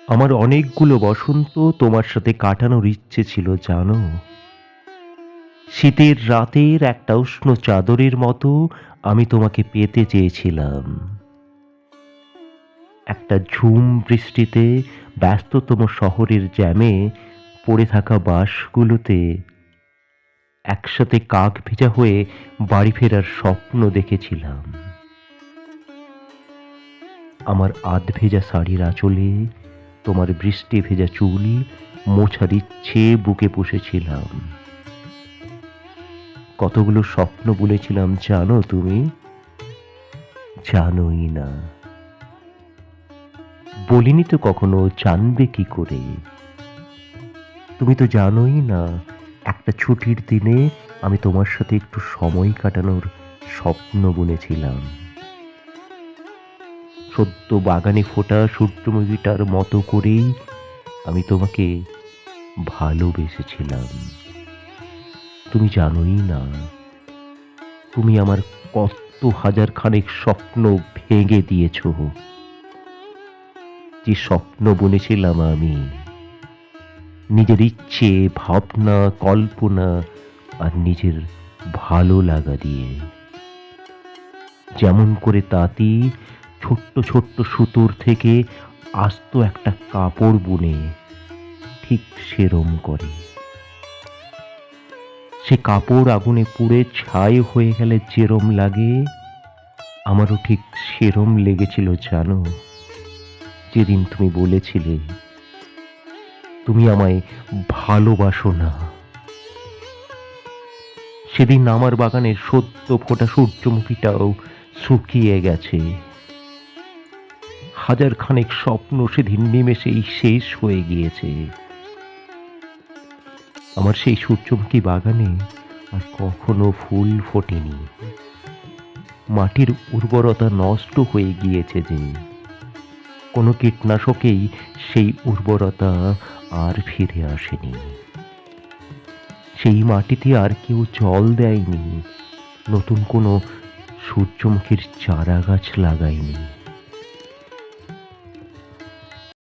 আমার অনেকগুলো বসন্ত তোমার সাথে কাটানোর ইচ্ছে ছিল জানো। শীতের রাতের একটা উষ্ণ চাদরের মতো আমি তোমাকে পেতে চেয়েছিলাম। একটা ঝুম বৃষ্টিতে ব্যস্ততম শহরের জ্যামে পড়ে থাকা বাসগুলোতে একসাথে কাক ভেজা হয়ে বাড়ি ফেরার স্বপ্ন দেখেছিলাম। আমার আধ ভেজা শাড়ির আঁচলে তোমার বৃষ্টি ভেজা চুল মোছার ইচ্ছে বুকে পুষেছিলাম। কতগুলো স্বপ্ন বলেছিলাম জানো তুমি? জানোই না। বলিনি তো কখনো, জানবে কি করে? তুমি তো জানোই না, একটা ছুটির দিনে আমি তোমার সাথে একটু সময় কাটানোর স্বপ্ন বুনেছিলাম। সদ্য বাগানে ফোটা সূর্যমুখীটার মতো করেই আমি তোমাকে ভালোবেসেছিলাম। তুমি জানোই না, তুমি আমার কত হাজার খানেক স্বপ্ন ভেঙে দিয়েছ। যে স্বপ্ন বুনেছিলাম আমি, নিজের ইচ্ছে, ভাবনা, কল্পনা আর নিজের ভালো লাগা দিয়ে। যেমন করে তাঁতি ছোট্ট ছোট্ট সুতোর থেকে আস্ত একটা কাপড় বুনে, ঠিক সেরম করে। সে কাপড় আগুনে পুড়ে ছাই হয়ে গেলে যেরম লাগে, আমারও ঠিক সেরম লেগেছিল জানো, যেদিন তুমি বলেছিলে তুমি আমায় ভালোবাসো না। সেদিন আমার বাগানের সদ্য ফোটা সূর্যমুখীটাও শুকিয়ে গেছে। হাজার খানেক স্বপ্ন সেদিন নিমেষেই শেষ হয়ে গিয়েছে। আমার সেই সূর্যমুখী বাগানে আর কখনো ফুল ফোটেনি। মাটির উর্বরতা নষ্ট হয়ে গিয়েছে যে, কোনো কীটনাশকেই সেই উর্বরতা আর ফিরে আসেনি। সেই মাটিতে আর কেউ জল দেয়নি, নতুন কোনো সূর্যমুখীর চারা গাছ লাগায়নি।